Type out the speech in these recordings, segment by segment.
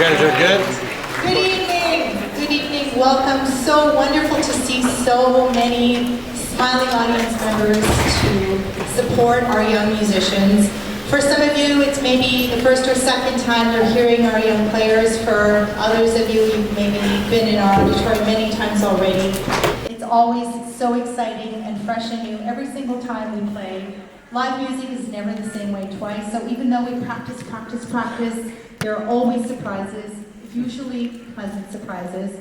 guys are good? Good evening. Good evening. Welcome. So wonderful to see so many smiling audience members to support our young musicians. For some of you, it's maybe the first or second time you're hearing our young players. For others of you, you've maybe been in our auditorium many times already. It's always so exciting and fresh and new every single time we play. Live music is never the same way twice, so even though we practice, there are always surprises, usually pleasant surprises,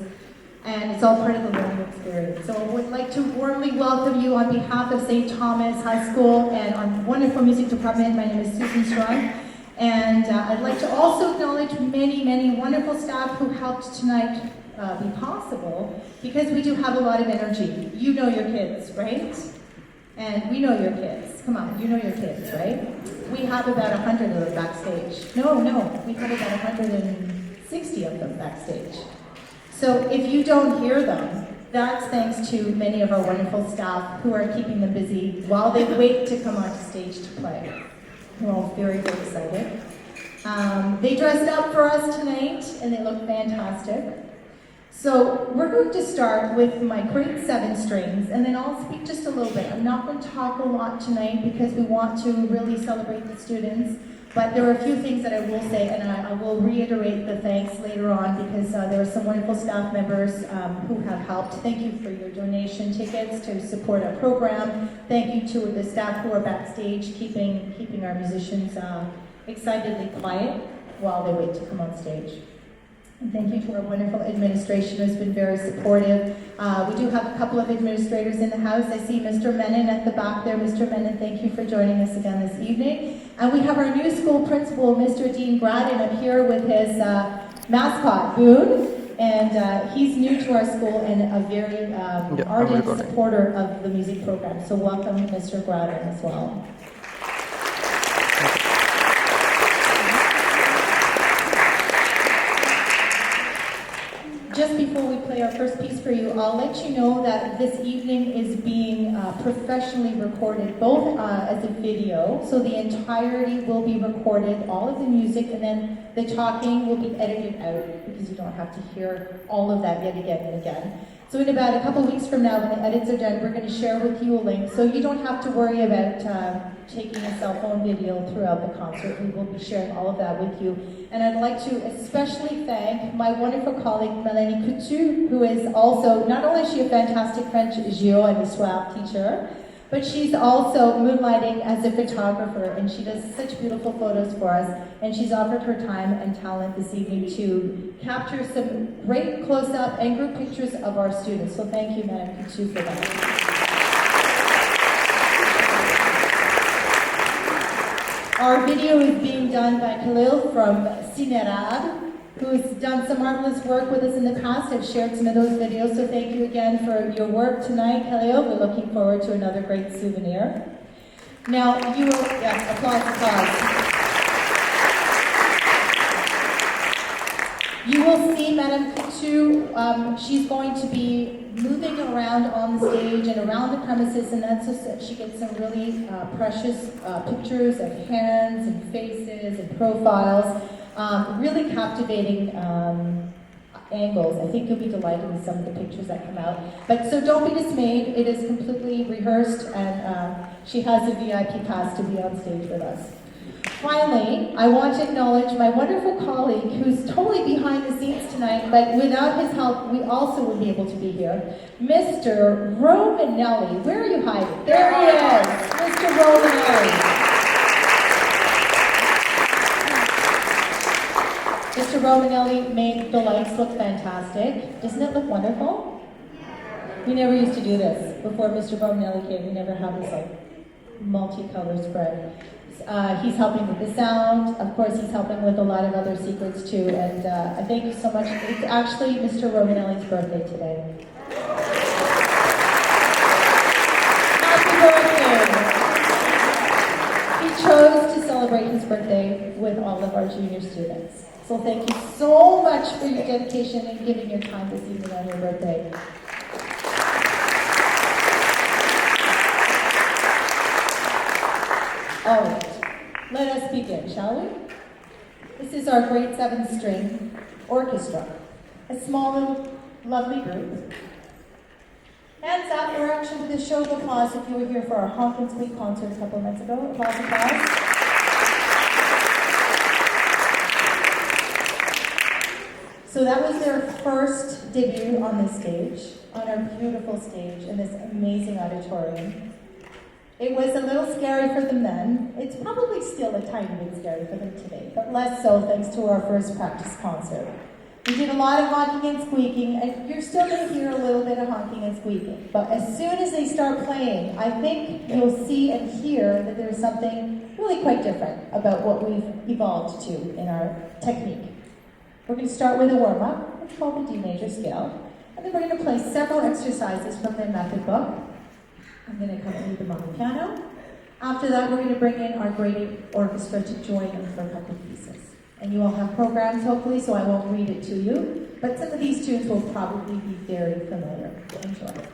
and it's all part of the learning experience. So I would like to warmly welcome you on behalf of St. Thomas High School and our wonderful music department. My name is Susan Strunc, and I'd like to also acknowledge many, many wonderful staff who helped tonight be possible, because we do have a lot of energy. You know your kids, right? And we know your kids. Come on, you know your kids, right? We have about 100 of them backstage. No, we have about 160 of them backstage. So if you don't hear them, that's thanks to many of our wonderful staff who are keeping them busy while they wait to come onto stage to play. We're all very, very excited. They dressed up for us tonight and they look fantastic. So we're going to start with my grade 7 strings, and then I'll speak just a little bit. I'm not going to talk a lot tonight because we want to really celebrate the students, but there are a few things that I will say, and I will reiterate the thanks later on because there are some wonderful staff members who have helped. Thank you for your donation tickets to support our program. Thank you to the staff who are backstage keeping our musicians excitedly quiet while they wait to come on stage. And thank you to our wonderful administration who's been very supportive. We do have a couple of administrators in the house. I see Mr. Menon at the back there. Mr. Menon, thank you for joining us again this evening. And we have our new school principal, Mr. Dean Braden, up here with his mascot, Boone. And he's new to our school and a very ardent supporter of the music program. So welcome, Mr. Braden, as well. Just before we play our first piece for you, I'll let you know that this evening is being professionally recorded, both as a video, so the entirety will be recorded, all of the music, and then the talking will be edited out because you don't have to hear all of that yet again and again. So in about a couple weeks from now, when the edits are done, we're going to share with you a link, so you don't have to worry about taking a cell phone video throughout the concert. We will be sharing all of that with you. And I'd like to especially thank my wonderful colleague, Melanie Coutu, who is also, not only is she a fantastic French géo and histoire teacher, but she's also moonlighting as a photographer, and she does such beautiful photos for us, and she's offered her time and talent this evening to capture some great close-up and group pictures of our students. So thank you, Madame Coutu, for that. Our video is being done by Khalil from Cinerad, who's done some marvelous work with us in the past. I've shared some of those videos, so thank you again for your work tonight, Khalil. We're looking forward to another great souvenir. Now, you will, yes, applause. You will see Madame Coutu, she's going to be moving around on the stage and around the premises, and that's so that she gets some really precious pictures of hands and faces and profiles. Really captivating angles. I think you'll be delighted with some of the pictures that come out. But so don't be dismayed. It is completely rehearsed, and she has a VIP pass to be on stage with us. Finally, I want to acknowledge my wonderful colleague who's totally behind the scenes tonight, but without his help, we also wouldn't be able to be here. Mr. Romanelli. Where are you hiding? There he is, Mr. Romanelli. Mr. Romanelli made the lights look fantastic. Doesn't it look wonderful? We never used to do this. Before Mr. Romanelli came, we never had this multicolor spread. He's helping with the sound. Of course, he's helping with a lot of other secrets too. And I thank you so much. It's actually Mr. Romanelli's birthday today. Happy birthday! He chose to celebrate his birthday with all of our junior students. So thank you so much for your dedication and giving your time this evening on your birthday. All right, let us begin, shall we? This is our grade 7 string. Orchestra, a small little lovely group. Hands up, or actually with a show of applause if you were here for our Hawkins Week concert a couple of months ago. Applause. So that was their first debut on this stage, on our beautiful stage in this amazing auditorium. It was a little scary for them then. It's probably still a tiny bit scary for them today, but less so thanks to our first practice concert. We did a lot of honking and squeaking, and you're still going to hear a little bit of honking and squeaking. But as soon as they start playing, I think you'll see and hear that there's something really quite different about what we've evolved to in our technique. We're going to start with a warm-up, it's called the D major scale, and then we're going to play several exercises from their method book. I'm going to accompany them on the piano. After that, we're going to bring in our great orchestra to join them for a couple of pieces. And you all have programs, hopefully, so I won't read it to you. But some of these tunes will probably be very familiar. Enjoy.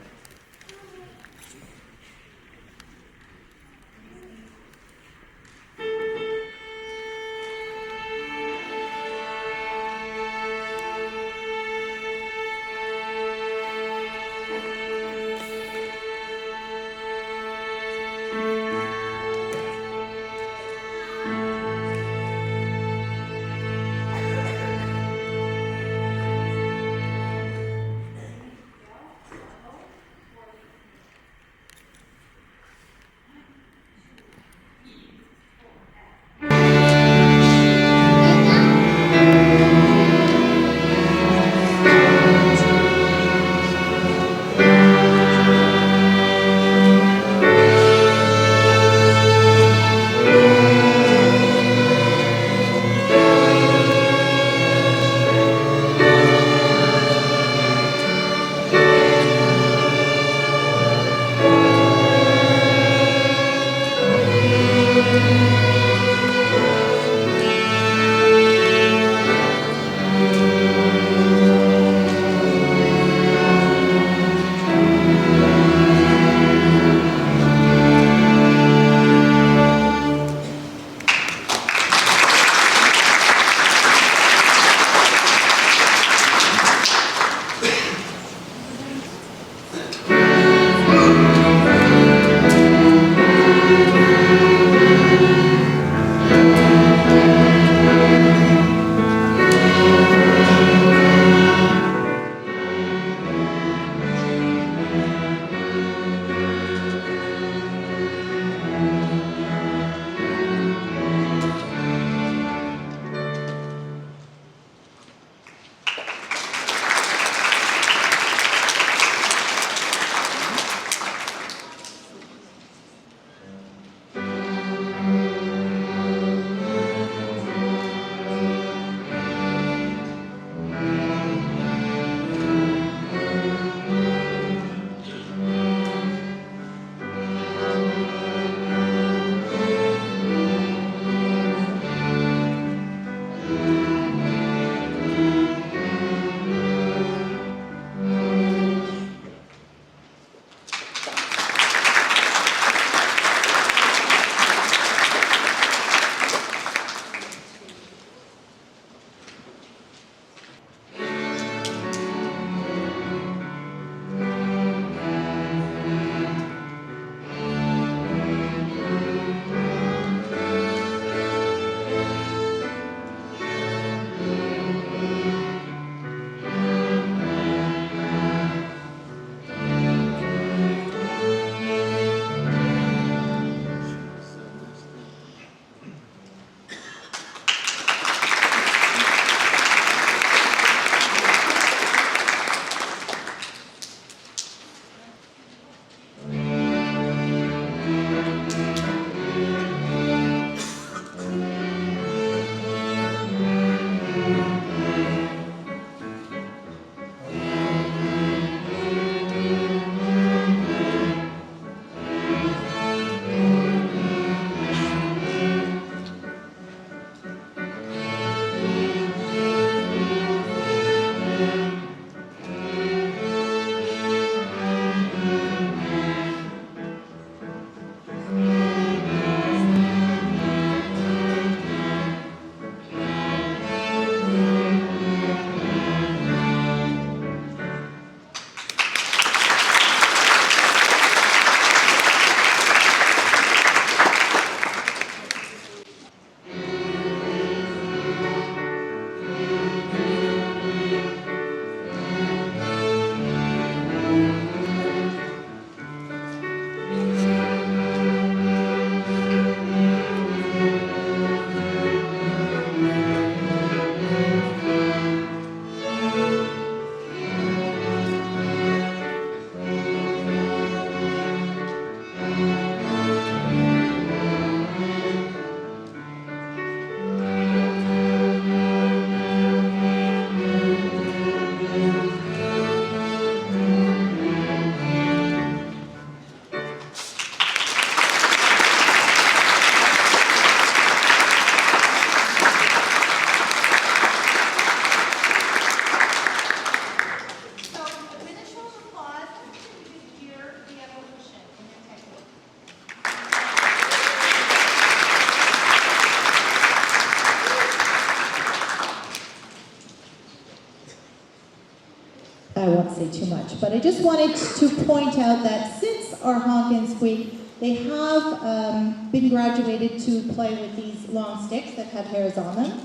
say too much, but I just wanted to point out that since our Hawkins Week, they have been graduated to play with these long sticks that have hairs on them.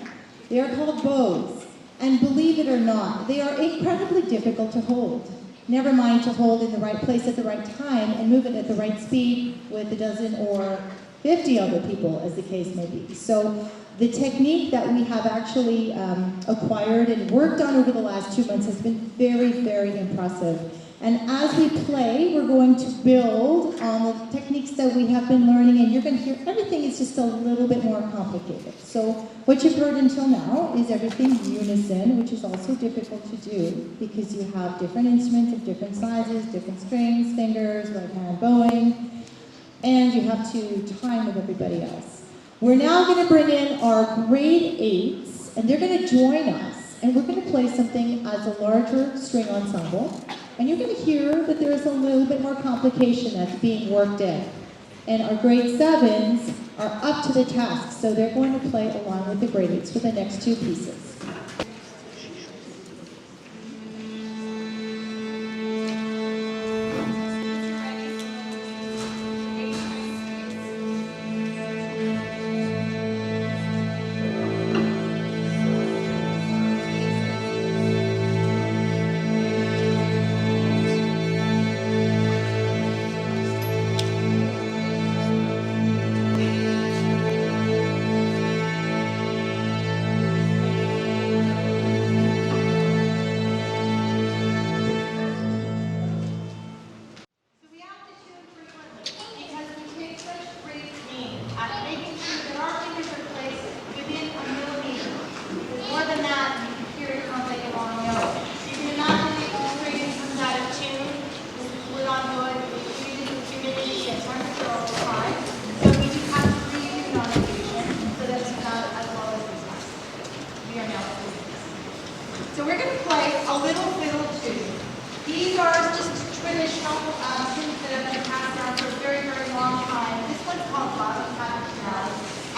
They are called bows, and believe it or not, they are incredibly difficult to hold. Never mind to hold in the right place at the right time and move it at the right speed with a dozen or 50 other people, as the case may be. So the technique that we have actually acquired and worked on over the last 2 months has been very, very impressive. And as we play, we're going to build on the techniques that we have been learning, and you're going to hear everything is just a little bit more complicated. So what you've heard until now is everything unison, which is also difficult to do because you have different instruments of different sizes, different strings, fingers, right hand bowing, and you have to time with everybody else. We're now going to bring in our grade 8s, and they're going to join us, and we're going to play something as a larger string ensemble. And you're going to hear that there is a little bit more complication that's being worked in. And our grade 7s are up to the task, so they're going to play along with the grade 8s for the next 2 pieces. So we're going to play a little fiddle tune. These are just traditional tunes that have been passed down for a very, very long time. This one's called Bottom Cat Down.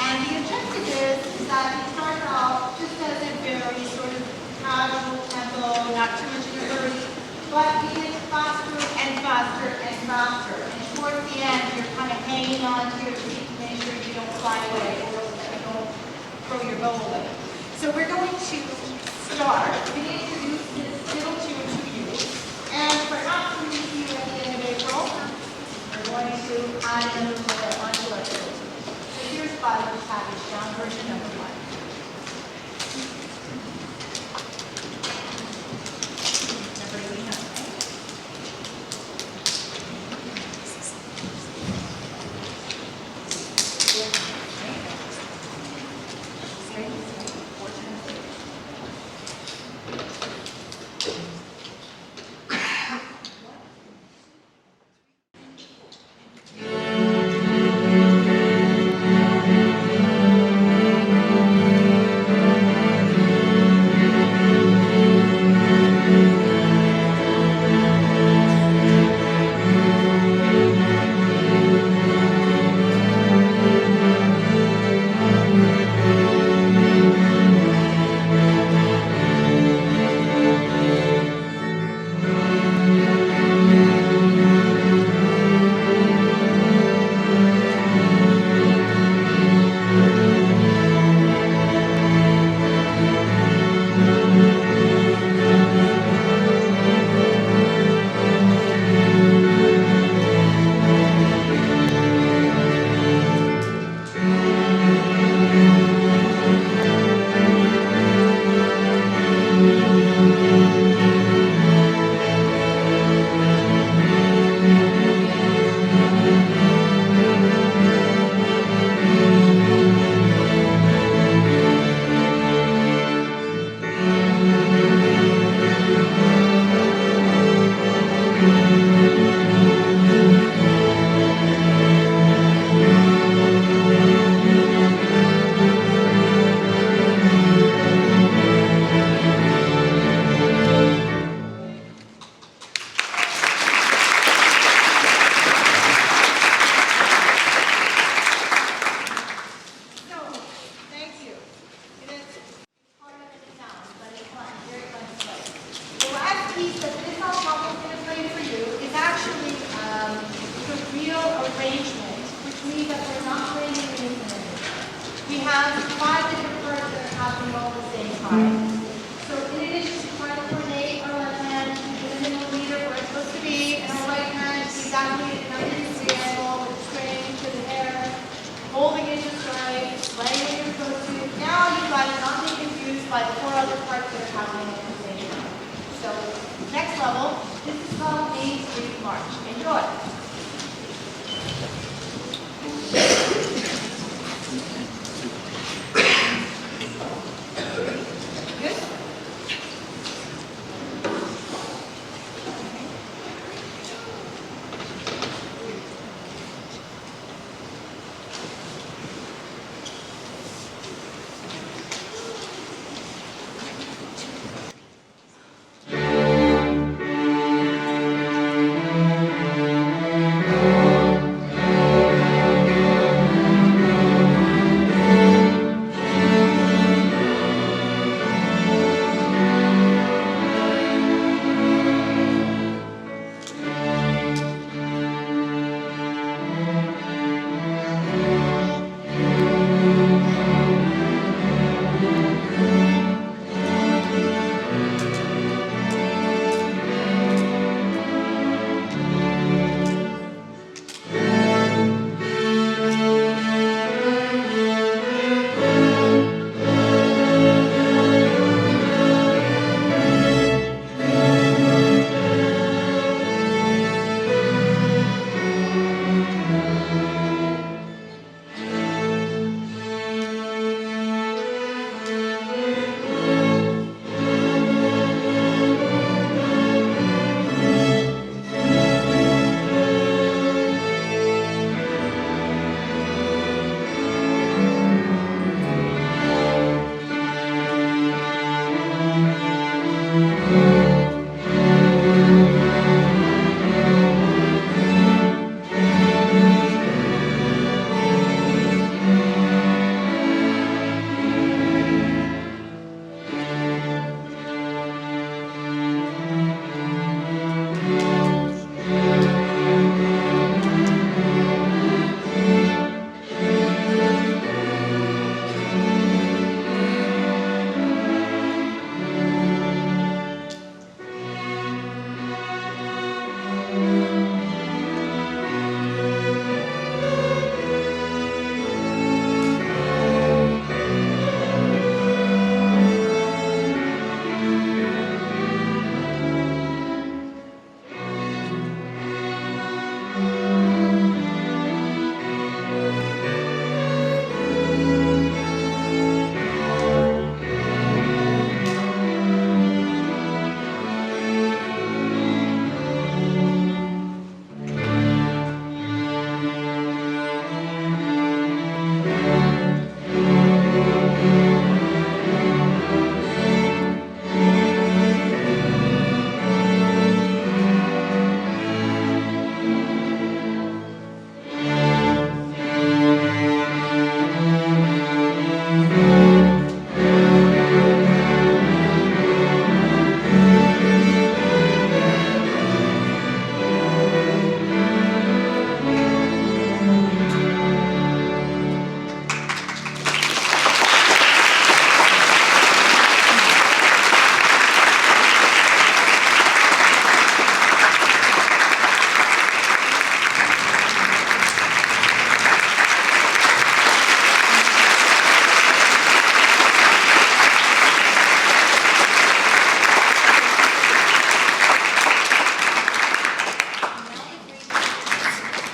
And the objective is that we start off just as a very sort of casual tempo, not too much in a hurry, but we get faster and faster and faster. And towards the end, you're kind of hanging on to your feet to make sure you don't fly away or you don't throw your bow away. So we're going to start. We need to introduce this fiddle tune to you. And perhaps we will see you at the end of April. We're going to add another layer onto our fiddle tune. So here's Bottom Package Down, version number 1. we have 5 different parts that are happening all at the same time. So in addition to trying to coordinate our left hand, keep the middle meter where it's supposed to be, and our right hand exactly at 90 degree angle, straight to the air, holding it just right, laying where you're supposed to. Now you guys are not being confused by the 4 other parts that are happening at the same time. So next level, this is called Main Street March. Enjoy.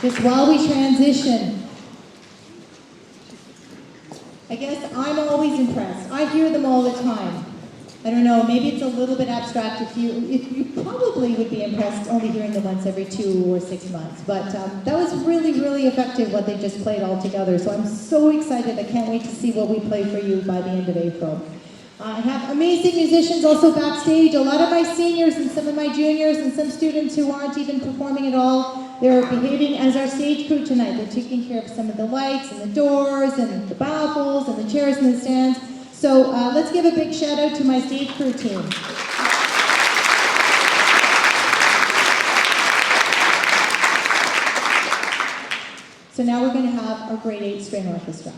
Just while we transition, I guess I'm always impressed. I hear them all the time. I don't know, maybe it's a little bit abstract if you probably would be impressed only hearing them once every 2 or 6 months. But that was really, really effective what they just played all together. So I'm so excited. I can't wait to see what we play for you by the end of April. I have amazing musicians also backstage. A lot of my seniors and some of my juniors and some students who aren't even performing at all. They're behaving as our stage crew tonight. They're taking care of some of the lights and the doors and the baffles and the chairs and the stands. So let's give a big shout out to my stage crew team. So now we're going to have our grade 8 string orchestra.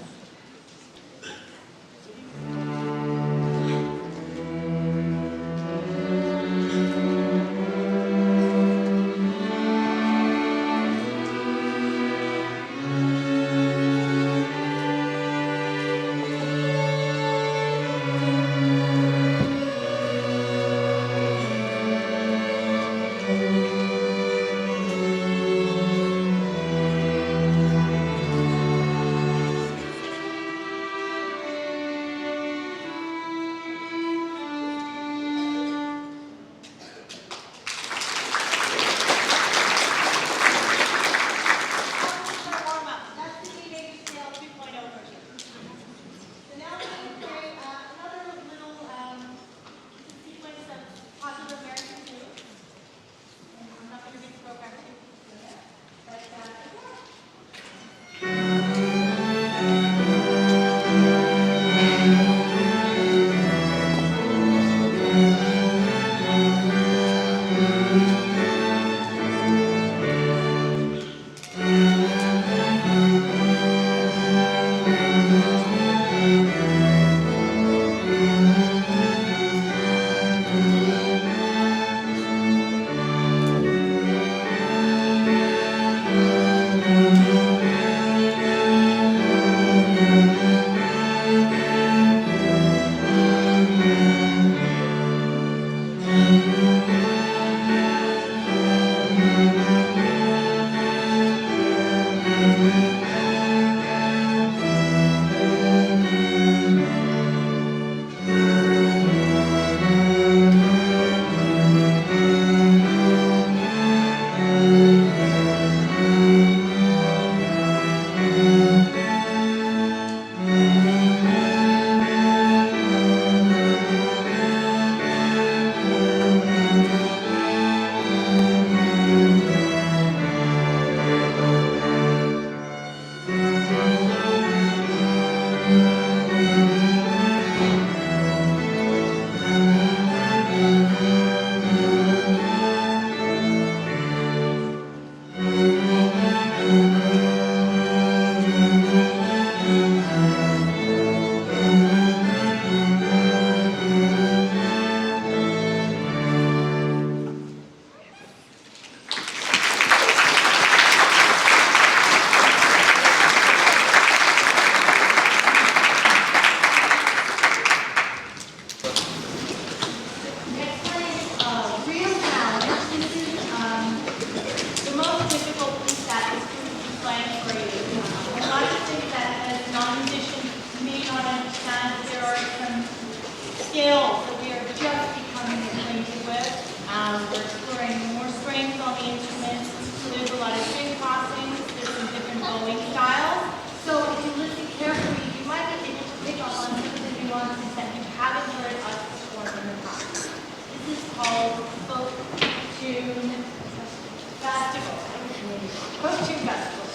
scales that we are just becoming acquainted with. We're exploring more strings on the instruments. So there's a lot of string crossings. There's some different bowing styles. So if you listen carefully, you might be able to pick up on some of the nuances that you haven't heard us perform in the past. This is called Folk Tune Festival. Folk Tune Festival.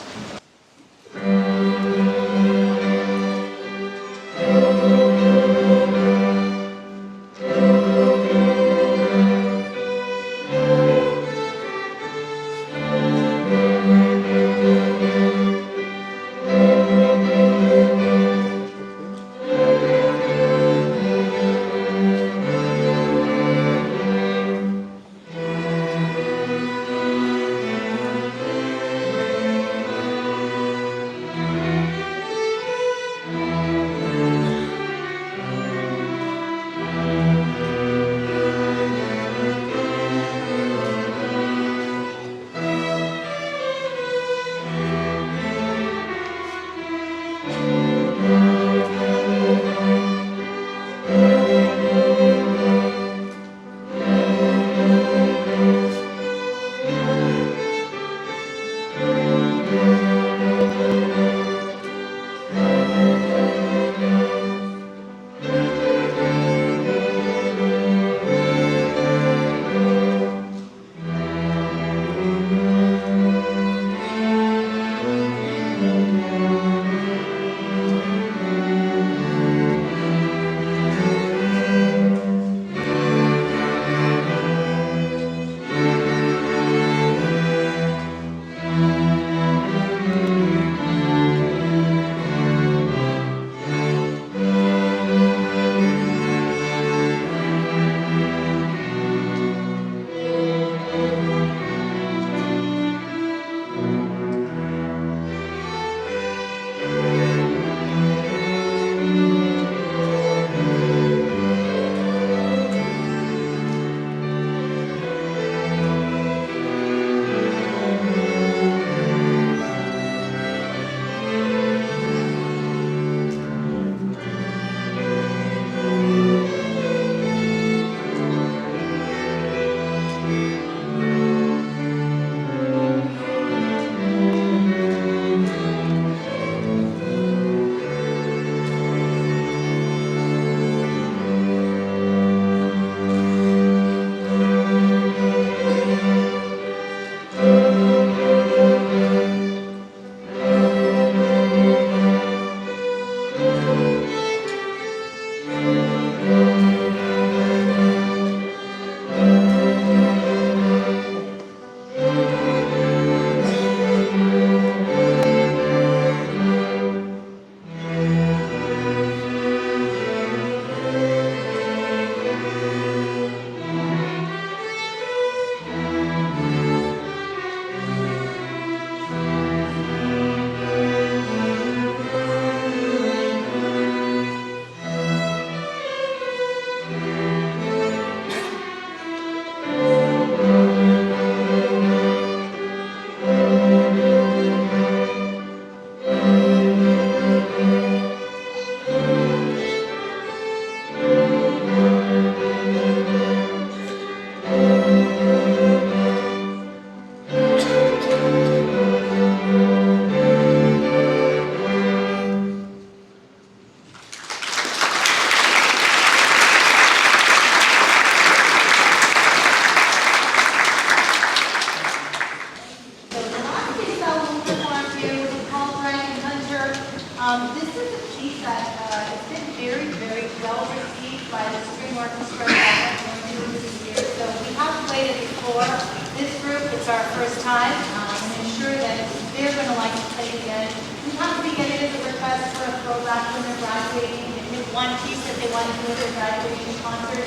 This is a piece that has been very, very well received by the string orchestra that we're doing this year. So we have played it before. This group, it's our first time. I'm sure that they're going to like to play it again. We have to begin it as a request for a throwback when they're graduating. If there's one piece that they want to do at their graduation concert,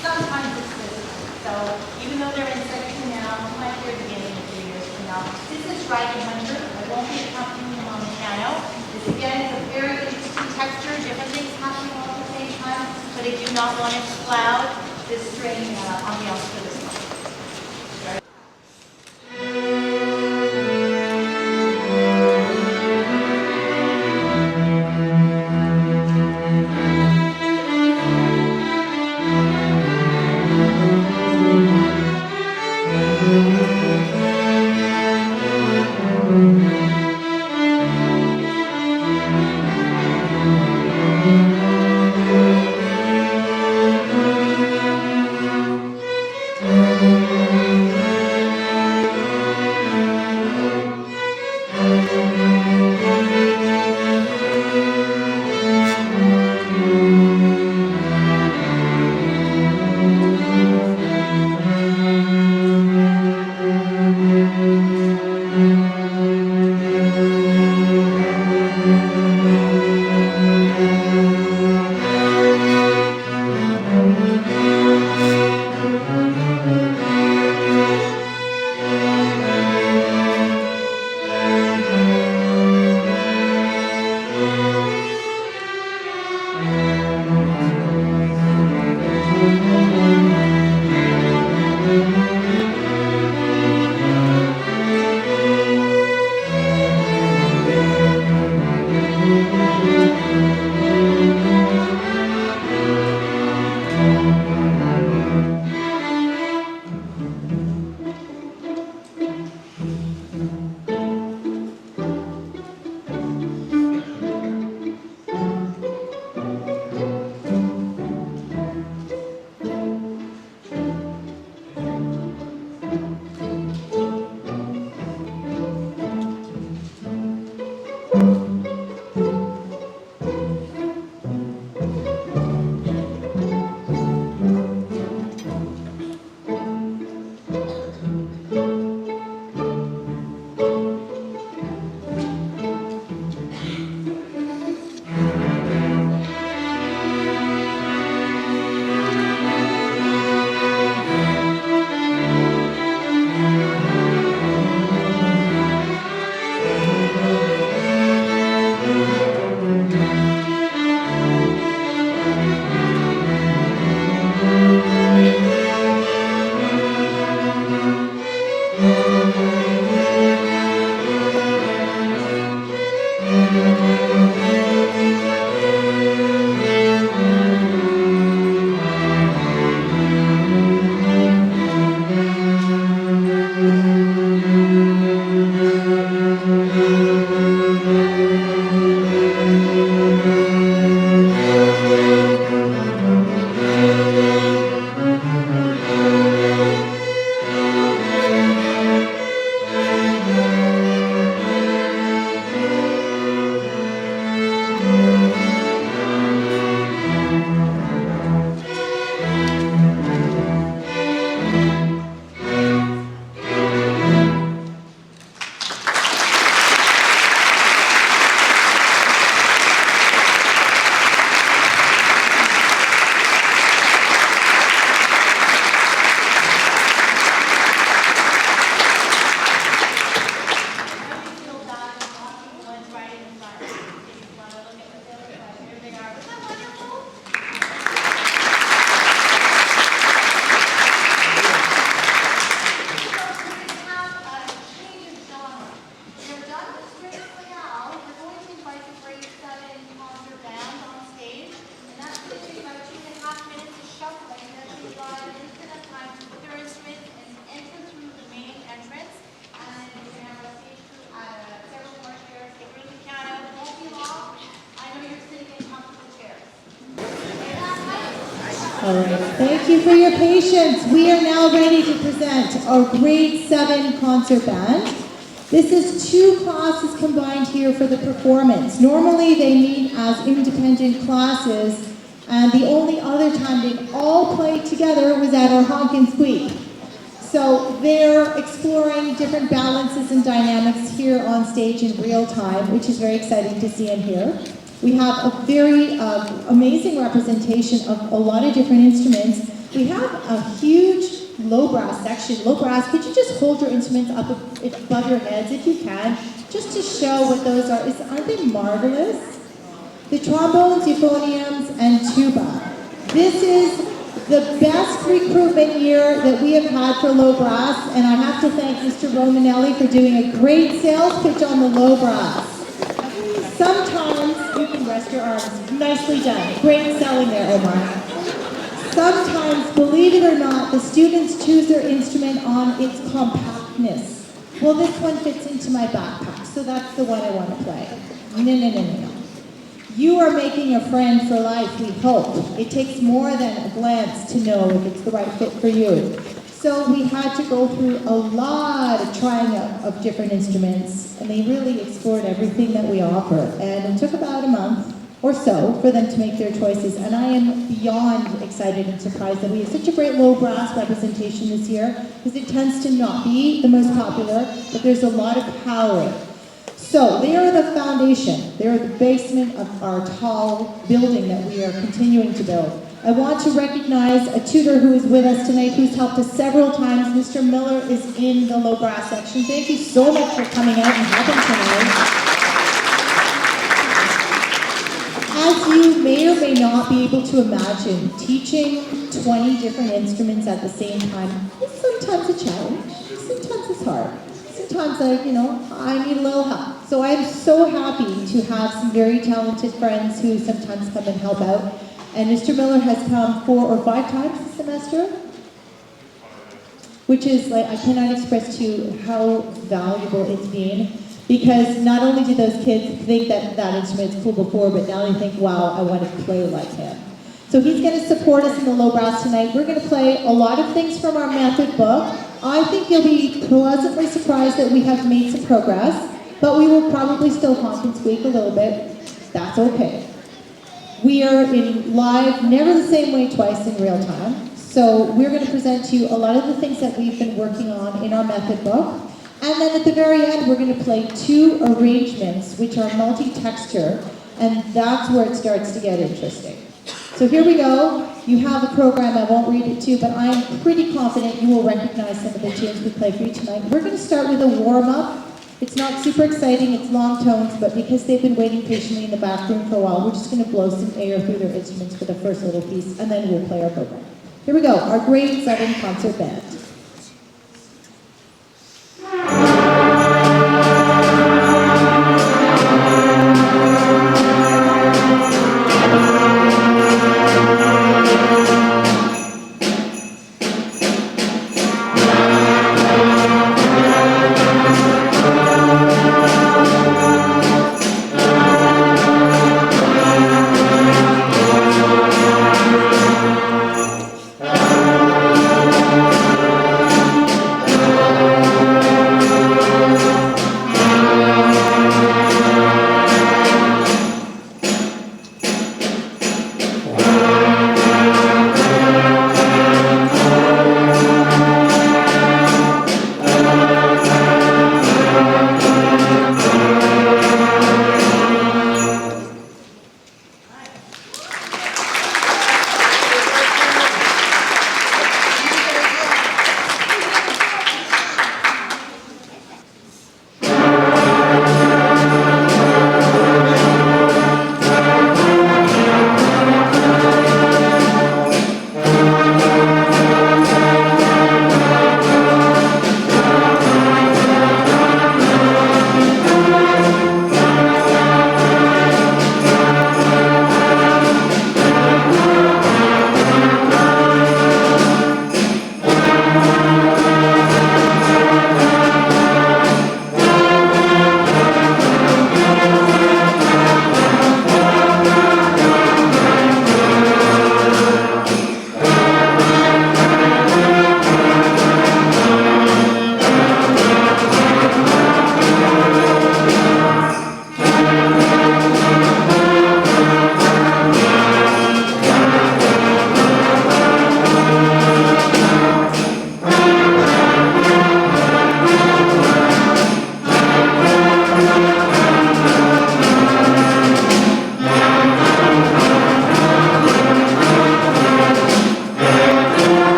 sometimes it's this one. So even though they're in section now, we might hear it again in a few years from now. This is Writing Hunter. I won't be accompanying them on the piano. This again is a very interesting texture, different things happening all at the same time, but I do not want it to cloud this string ambiance for this one. All right, thank you for your patience. We are now ready to present our grade 7 concert band. This is 2 classes combined here for the performance. Normally they meet as independent classes, and the only other time they all played together was at our Honk and Squeak. So they're exploring different balances and dynamics here on stage in real time, which is very exciting to see and hear. We have a very amazing representation of a lot of different instruments. We have a huge low brass section. Low brass, could you just hold your instruments up above your heads if you can, just to show what those are. Aren't they marvelous? The trombones, euphoniums, and tuba. This is the best recruitment year that we have had for low brass, and I have to thank Mr. Romanelli for doing a great sales pitch on the low brass. Sometimes, you can rest your arms, nicely done. Great selling there, Omar. Sometimes, believe it or not, the students choose their instrument on its compactness. Well, this one fits into my backpack, so that's the one I want to play. No. You are making a friend for life, we hope. It takes more than a glance to know if it's the right fit for you. So we had to go through a lot of trying out of different instruments, and they really explored everything that we offer. And it took about a month or so for them to make their choices, and I am beyond excited and surprised that we have such a great low brass representation this year, because it tends to not be the most popular, but there's a lot of power. So they are the foundation, they are the basement of our tall building that we are continuing to build. I want to recognize a tutor who is with us tonight, who's helped us several times. Mr. Miller is in the low brass section. Thank you so much for coming out and helping tonight. As you may or may not be able to imagine, teaching 20 different instruments at the same time is sometimes a challenge. Sometimes it's hard. Sometimes I need a little help. So I'm so happy to have some very talented friends who sometimes come and help out. And Mr. Miller has come 4 or 5 times this semester, which is like, I cannot express to you how valuable it's been. Because not only do those kids think that that instrument's cool before, but now they think, wow, I want to play like him. So he's going to support us in the low brass tonight. We're going to play a lot of things from our method book. I think you'll be pleasantly surprised that we have made some progress, but we will probably still honk and squeak a little bit. That's okay. We are in live, never the same way twice in real time. So we're going to present to you a lot of the things that we've been working on in our method book. And then at the very end, we're going to play 2 arrangements, which are multi-texture, and that's where it starts to get interesting. So here we go. You have a program, I won't read it to you, but I'm pretty confident you will recognize some of the tunes we play for you tonight. We're going to start with a warm-up. It's not super exciting, it's long tones, but because they've been waiting patiently in the back room for a while, we're just going to blow some air through their instruments for the first little piece, and then we'll play our program. Here we go, our grade 7 concert band.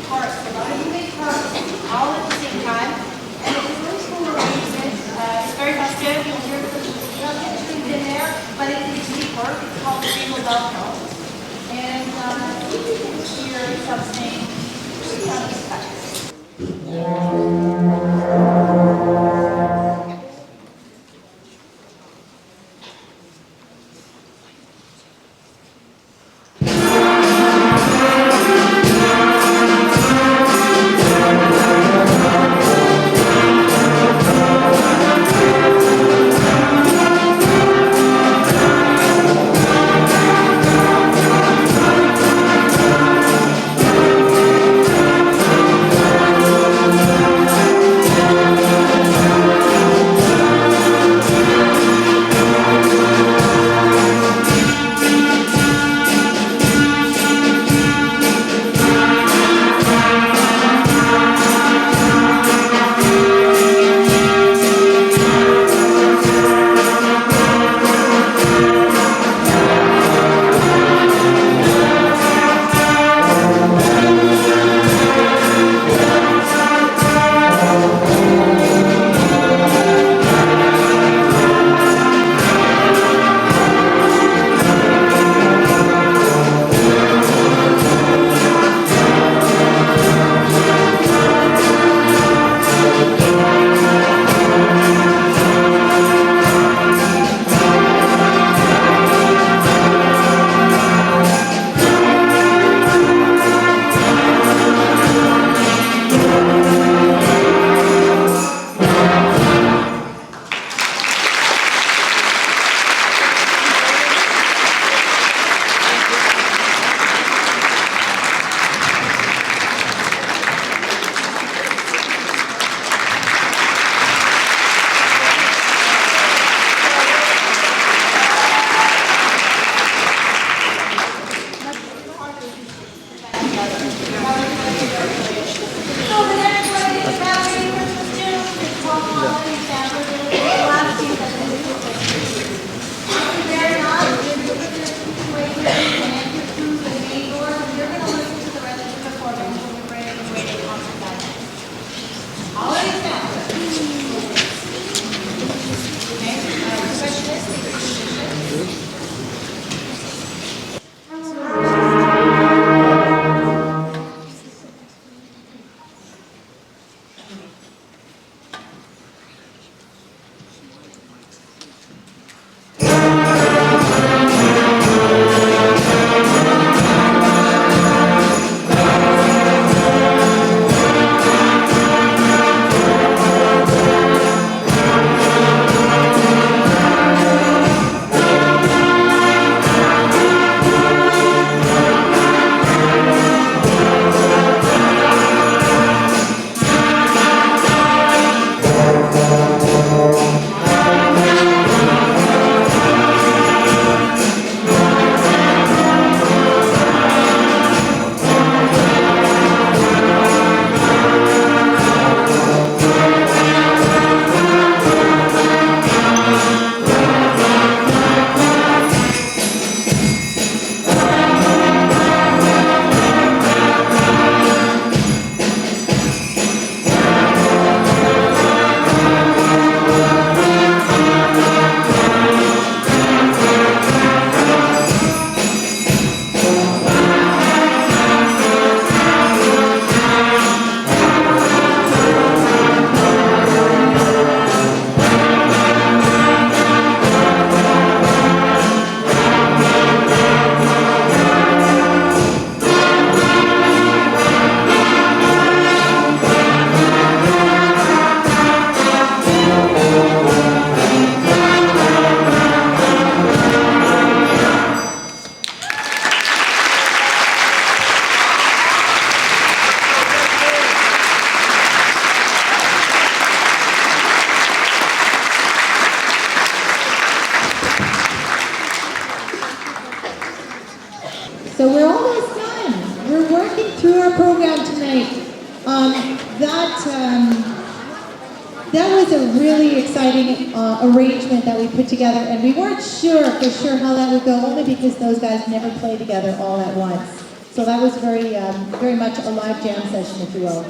parts. A lot of you make parts all at the same time. And it's a really cool arrangement. It's very festive. You'll hear the tunes in there, but it's a unique work. It's called the Regal Velcro. And you can hear something pretty unexpected. So we're almost done. We're working through our program tonight. That was a really exciting arrangement that we put together, and we weren't sure for sure how that would go, only because those guys never play together all at once. So that was very much a live jam session, if you will.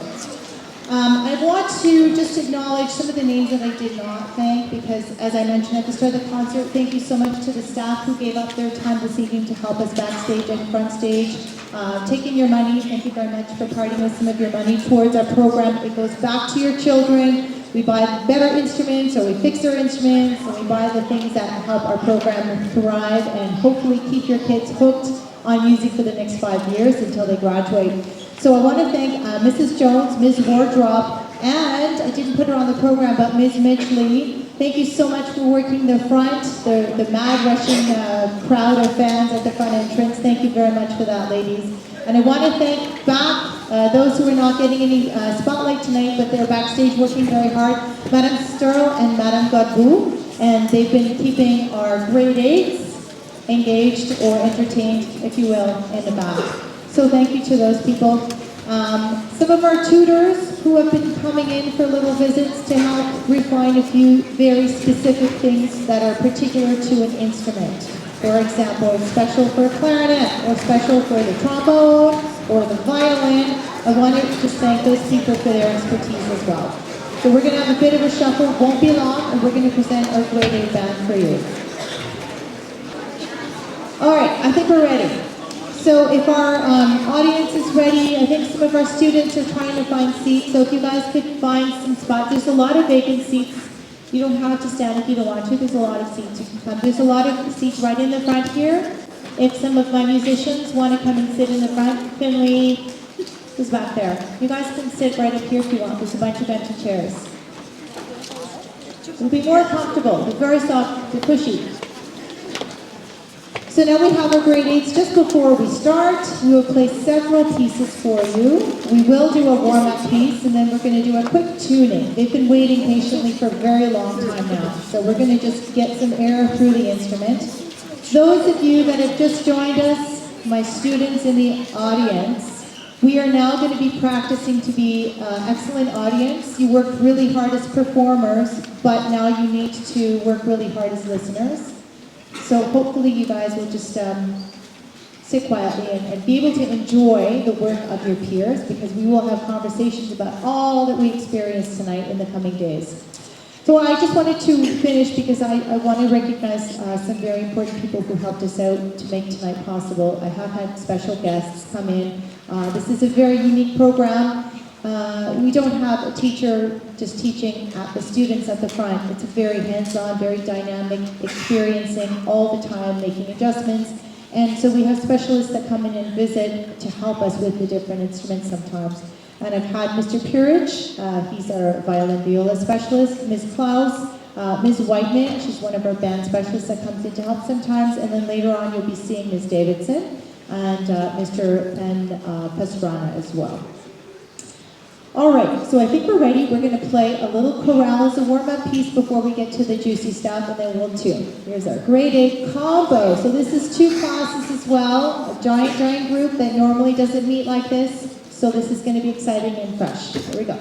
I want to just acknowledge some of the names that I did not thank because, as I mentioned at the start of the concert, thank you so much to the staff who gave up their time this evening to help us backstage and front stage. Taking your money, thank you very much for parting with some of your money towards our program. It goes back to your children. We buy better instruments, or we fix our instruments, and we buy the things that help our program thrive and hopefully keep your kids hooked on music for the next 5 years until they graduate. So I want to thank Mrs. Jones, Ms. Wardrop, and I didn't put her on the program, but Ms. Mitchley. Thank you so much for working the front, the mad rushing crowd of fans at the front entrance. Thank you very much for that, ladies. And I want to thank back those who are not getting any spotlight tonight, but they're backstage working very hard, Madame Sterl and Madame Godbout, and they've been keeping our grade 8s engaged or entertained, if you will, in the back. So thank you to those people. Some of our tutors who have been coming in for little visits to help refine a few very specific things that are particular to an instrument. For example, special for a clarinet, or special for the trombone, or the violin. I want to just thank those people for their expertise as well. So we're going to have a bit of a shuffle, won't be long, and we're going to present our grade 8 band for you. All right, I think we're ready. So if our audience is ready, I think some of our students are trying to find seats. So if you guys could find some spots, there's a lot of vacant seats. You don't have to stand if you don't want to. There's a lot of seats you can come. There's a lot of seats right in the front here. If some of my musicians want to come and sit in the front, Finley, who's back there? You guys can sit right up here if you want. There's a bunch of empty chairs. It'll be more comfortable. They're very soft, they're cushy. So now we have our grade 8s. Just before we start, we will play several pieces for you. We will do a warm-up piece, and then we're going to do a quick tuning. They've been waiting patiently for a very long time now, so we're going to just get some air through the instrument. Those of you that have just joined us, my students in the audience, we are now going to be practicing to be an excellent audience. You worked really hard as performers, but now you need to work really hard as listeners. So hopefully you guys will just sit quietly and be able to enjoy the work of your peers, because we will have conversations about all that we experienced tonight in the coming days. So I just wanted to finish because I want to recognize some very important people who helped us out to make tonight possible. I have had special guests come in. This is a very unique program. We don't have a teacher just teaching at the students at the front. It's a very hands-on, very dynamic, experiencing all the time, making adjustments. And so we have specialists that come in and visit to help us with the different instruments sometimes. And I've had Mr. Peerage, he's our violin viola specialist, Ms. Klaus, Ms. Whiteman, she's one of our band specialists that comes in to help sometimes. And then later on you'll be seeing Ms. Davidson and Mr. Pastrana as well. All right, so I think we're ready. We're going to play a little chorale as a warm-up piece before we get to the juicy stuff, and then we'll tune. Here's our grade 8 combo. So this is 2 classes as well, a giant group that normally doesn't meet like this. So this is going to be exciting and fresh. Here we go.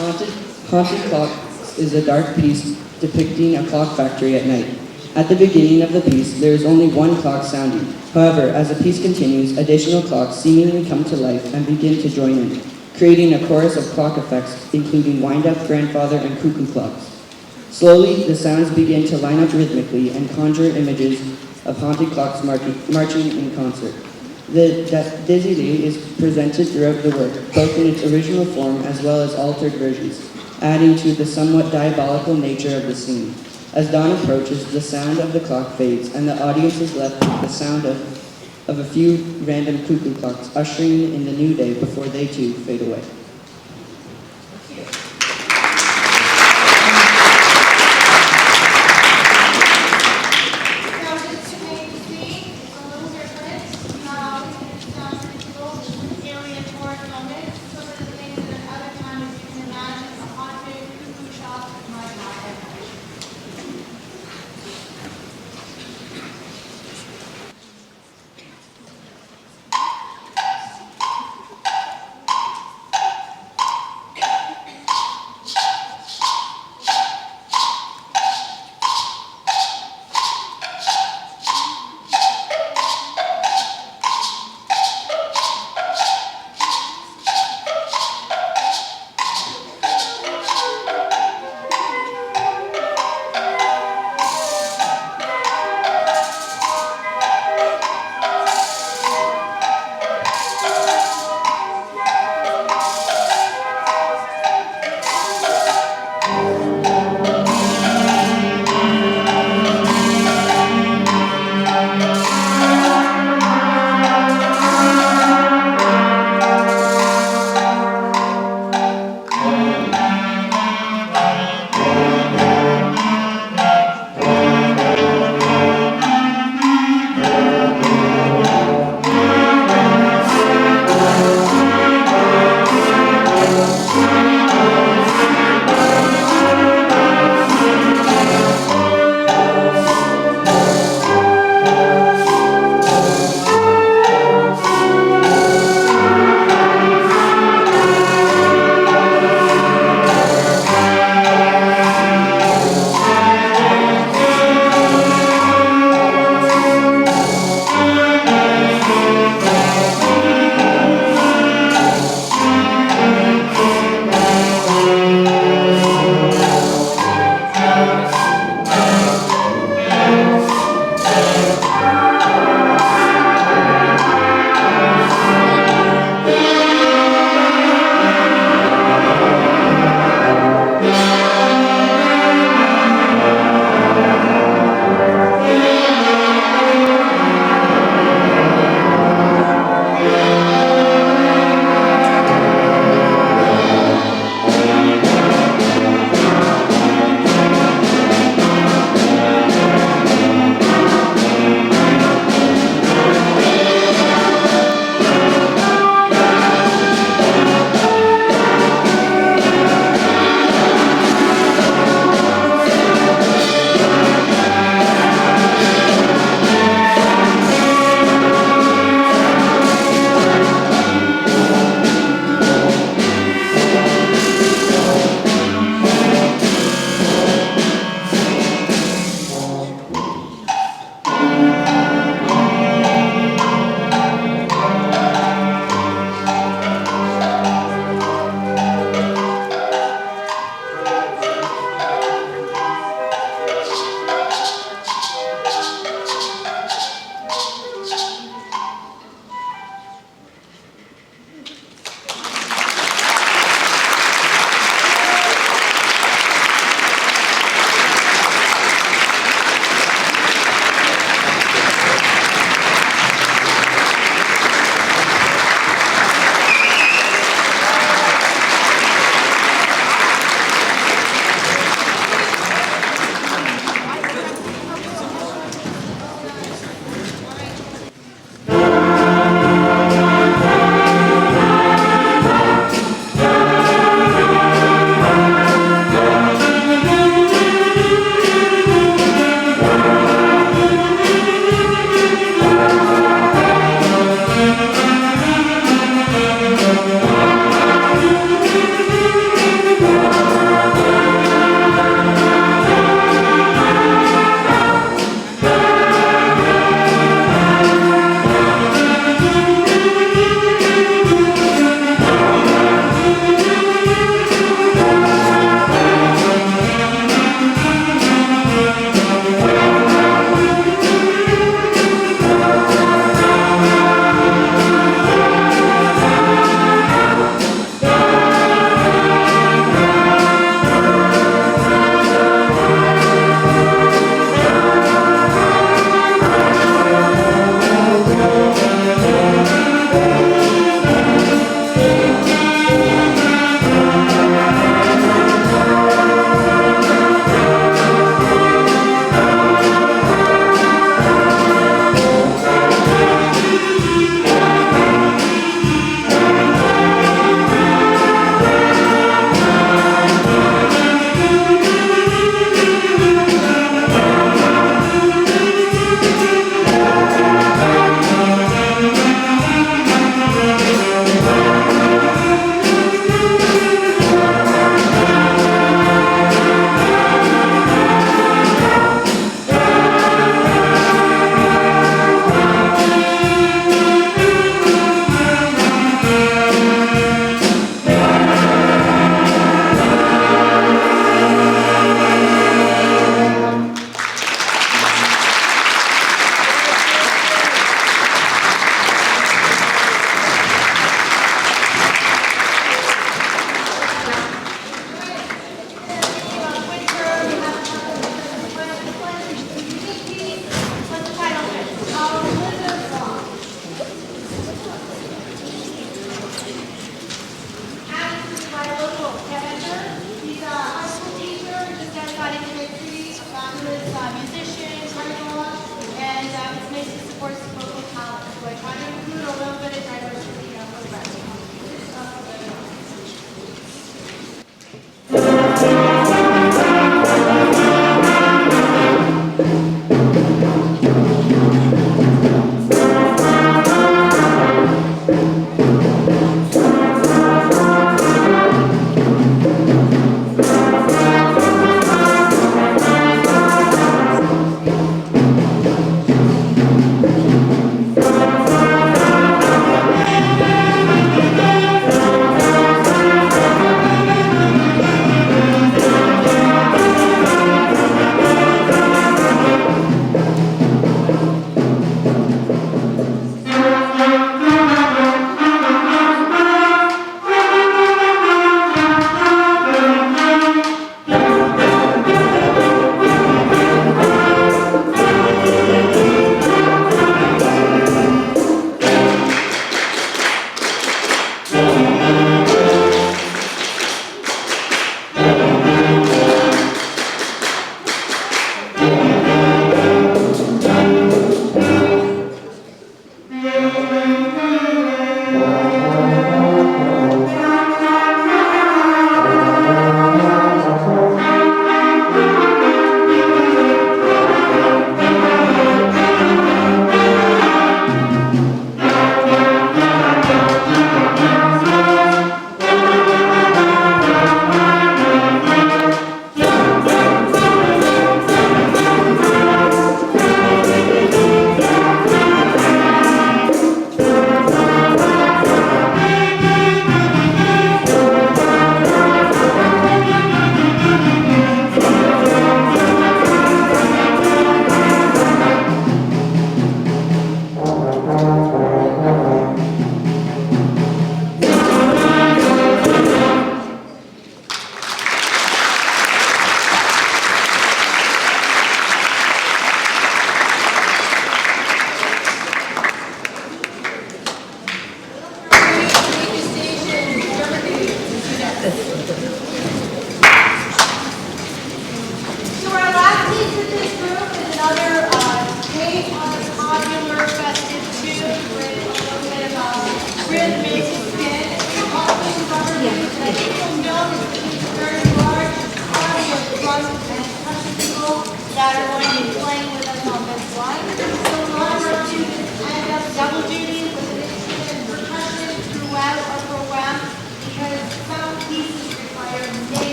Haunted Clock is a dark piece depicting a clock factory at night. At the beginning of the piece, there is only one clock sounding. However, as the piece continues, additional clocks seemingly come to life and begin to join in, creating a chorus of clock effects, including wind-up, grandfather, and cuckoo clocks. Slowly, the sounds begin to line up rhythmically and conjure images of haunted clocks marching in concert. The Désilé is presented throughout the work, both in its original form as well as altered versions, adding to the somewhat diabolical nature of the scene. As dawn approaches, the sound of the clock fades, and the audience is left with the sound of a few random cuckoo clocks, ushering in the new day before they too fade away.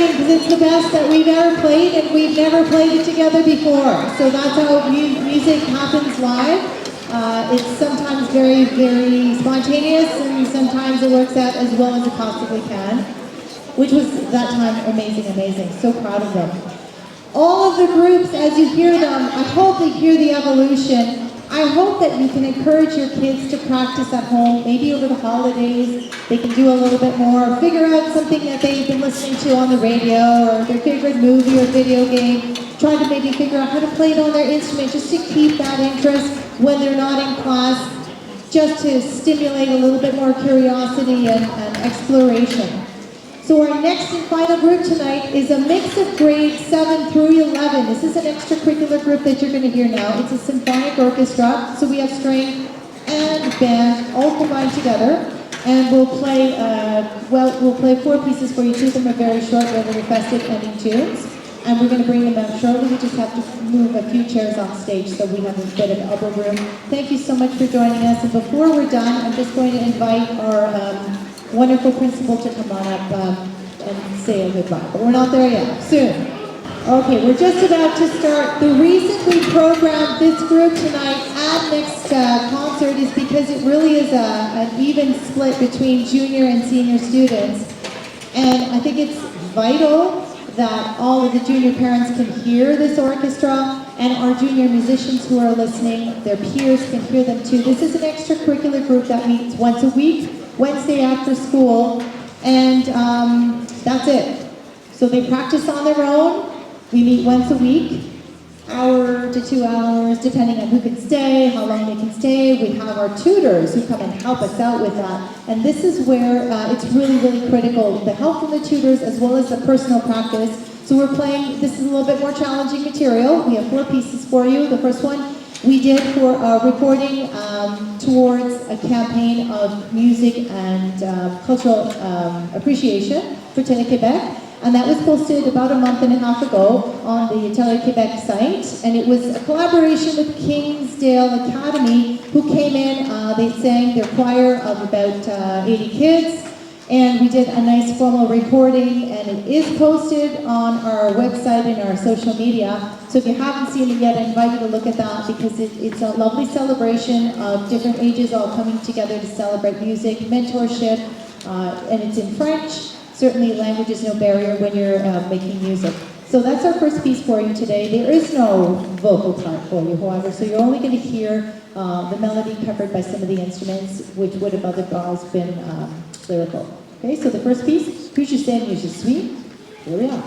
exciting because it's the best that we've ever played, and we've never played it together before. So that's how music happens live. It's sometimes very, very spontaneous, and sometimes it works out as well as it possibly can, which was that time amazing. So proud of them. All of the groups, as you hear them, I hope they hear the evolution. I hope that you can encourage your kids to practice at home, maybe over the holidays. They can do a little bit more, figure out something that they've been listening to on the radio or their favorite movie or video game. Try to maybe figure out how to play it on their instrument just to keep that interest when they're not in class, just to stimulate a little bit more curiosity and exploration. So our next and final group tonight is a mix of grades 7 through 11. This is an extracurricular group that you're going to hear now. It's a symphonic orchestra, so we have string and band all combined together. And we'll play 4 pieces for you. 2 of them are very short, they're requested ending tunes. And we're going to bring them out shortly. We just have to move a few chairs off stage so we have a bit of elbow room. Thank you so much for joining us. And before we're done, I'm just going to invite our wonderful principal to come on up and say a goodbye. But we're not there yet. Soon. Okay, we're just about to start. The reason we programmed this group tonight at next concert is because it really is an even split between junior and senior students. And I think it's vital that all of the junior parents can hear this orchestra, and our junior musicians who are listening, their peers can hear them too. This is an extracurricular group that meets once a week, Wednesday after school, and that's it. So they practice on their own. We meet once a week, hour to 2 hours, depending on who can stay, how long they can stay. We have our tutors who come and help us out with that. And this is where it's really critical, the help from the tutors as well as the personal practice. So we're playing, this is a little bit more challenging material. We have 4 pieces for you. The first one we did for a recording towards a campaign of music and cultural appreciation for Télé-Québec. And that was posted about a month and a half ago on the Télé-Québec site. And it was a collaboration with Kingsdale Academy, who came in, they sang their choir of about 80 kids. And we did a nice formal recording, and it is posted on our website and our social media. So if you haven't seen it yet, I invite you to look at that, because it's a lovely celebration of different ages all coming together to celebrate music, mentorship, and it's in French. Certainly language is no barrier when you're making music. So that's our first piece for you today. There is no vocal part for you, however, so you're only going to hear the melody covered by some of the instruments, which would have otherwise been lyrical. Okay, so the first piece, Puis je sais, je suis. Here we are.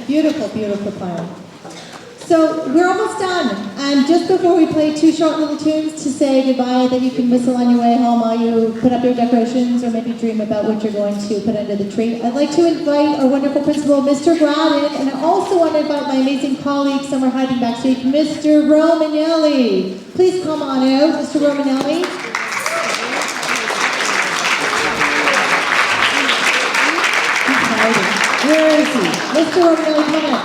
Beautiful, beautiful choir. So we're almost done, and just before we play two short little tunes to say goodbye that you can whistle on your way home while you put up your decorations or maybe dream about what you're going to put under the tree, I'd like to invite our wonderful principal, Mr. Gradden, and I also want to invite my amazing colleague, somewhere hiding backstage, Mr. Romanelli. Please come on out, Mr. Romanelli. He's hiding. Where is he? Mr. Romanelli, come on.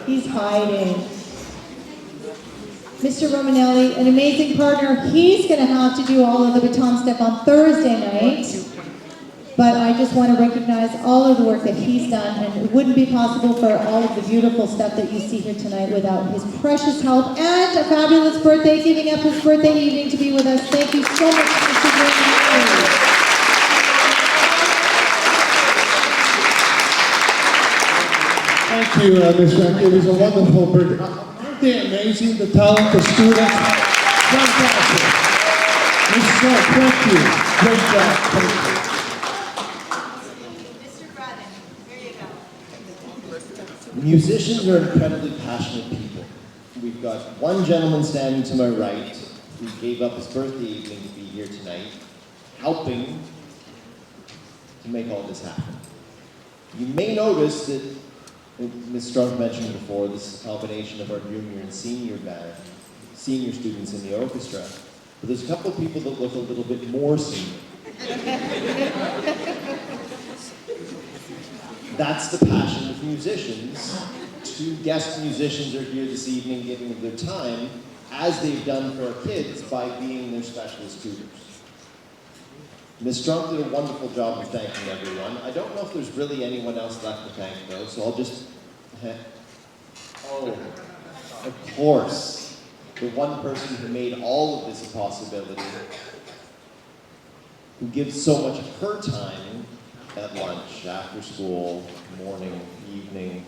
He's hiding. Mr. Romanelli, an amazing partner. He's going to have to do all of the baton stuff on Thursday night. But I just want to recognize all of the work that he's done, and it wouldn't be possible for all of the beautiful stuff that you see here tonight without his precious help and a fabulous birthday, giving up his birthday evening to be with us. Thank you so much, Mr. Romanelli. Thank you, Ms. Strunc. It was a wonderful birthday. Aren't they amazing, the talent, the students? Fantastic. Ms. Strunc, thank you. Great job. Thank you. Musicians are incredibly passionate people. We've got one gentleman standing to my right who gave up his birthday evening to be here tonight, helping to make all this happen. You may notice that, Ms. Strunc mentioned before, this is a combination of our junior and senior band, senior students in the orchestra, but there's a couple of people that look a little bit more senior. That's the passion of musicians. Two guest musicians are here this evening giving of their time, as they've done for our kids by being their specialist tutors. Ms. Strunc did a wonderful job of thanking everyone. I don't know if there's really anyone else left to thank though, so I'll just... Oh, of course. The one person who made all of this a possibility, who gives so much of her time at lunch, after school, morning, evening,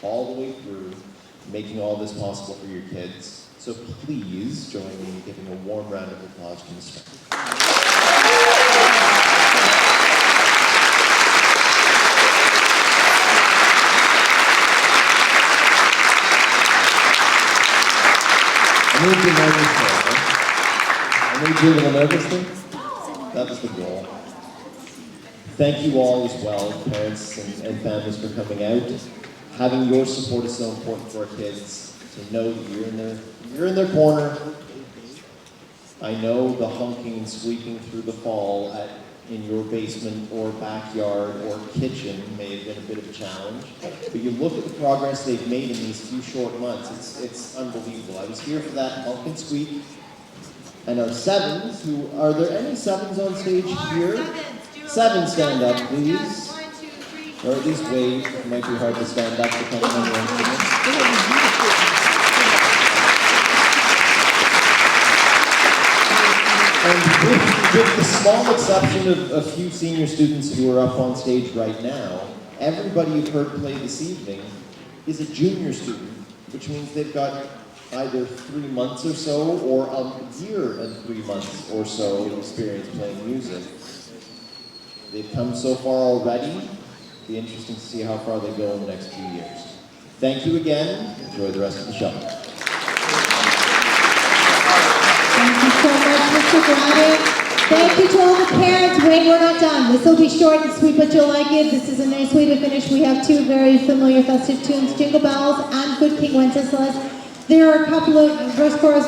all the way through, making all this possible for your kids. So please join me in giving a warm round of applause to Ms. Strunc. I made you nervous there. I made you a little nervous there. That was the goal. Thank you all as well, parents and families, for coming out. Having your support is so important for our kids, to know that you're in their corner. I know the honking and squeaking through the fall in your basement or backyard or kitchen may have been a bit of a challenge, but you look at the progress they've made in these few short months, it's unbelievable. I was here for that honk and squeak. And our sevens, are there any sevens on stage here? Seven, stand up, please. Or at least wave. It might be hard to stand up depending on your instrument. And with the small exception of a few senior students who are up on stage right now, everybody you've heard play this evening is a junior student, which means they've got either 3 months or so, or a year and 3 months or so of experience playing music. They've come so far already. It'll be interesting to see how far they go in the next few years. Thank you again. Enjoy the rest of the show. Thank you so much, Mr. Braddock. Thank you to all the parents. Wait, we're not done. This will be short and sweet, but you'll like it. This is a nice way to finish. We have two very familiar festive tunes, Jingle Bells and Good King Wenceslas. There are a couple of verse, chorus.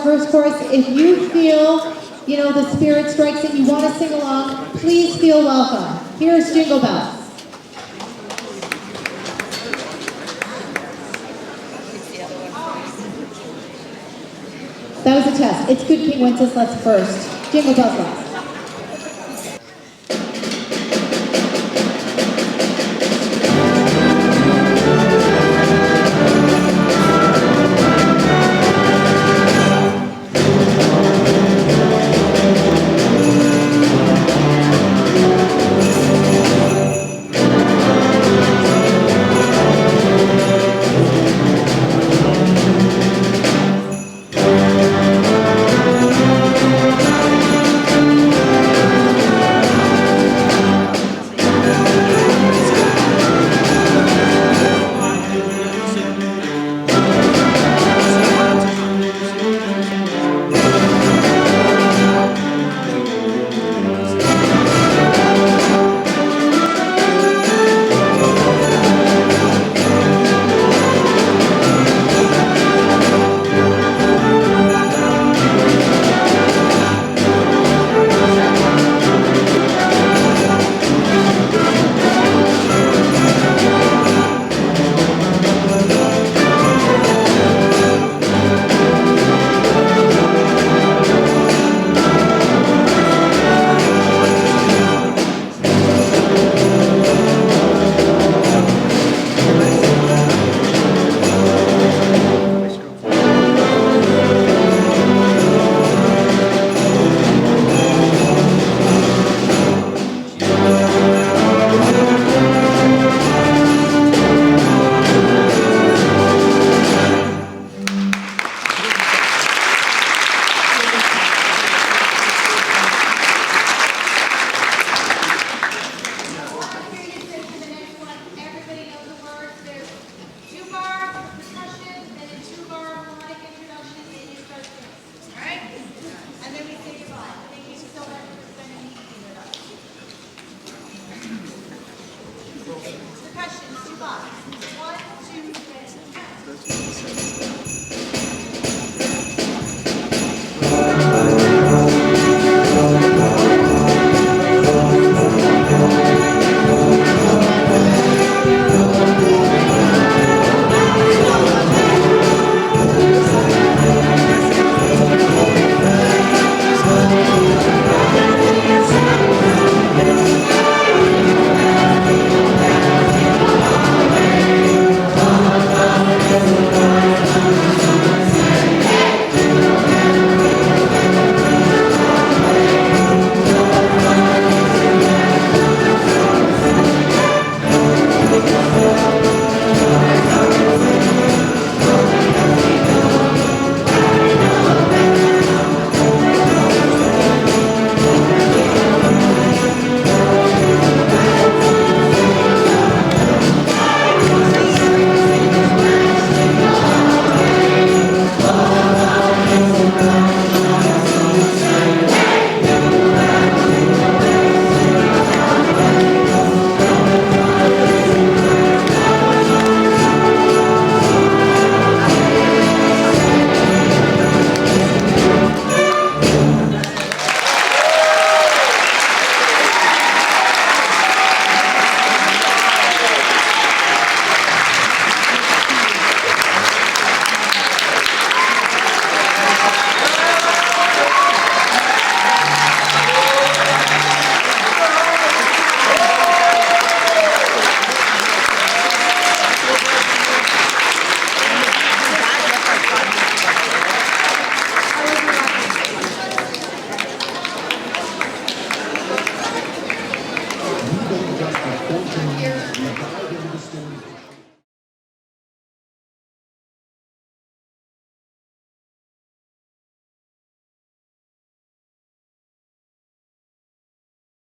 If you feel, the spirit strikes and you want to sing along, please feel welcome. Here's Jingle Bells. That was a test. It's Good King Wenceslas first. Jingle Bells last. 5. 1, 2, 14 years.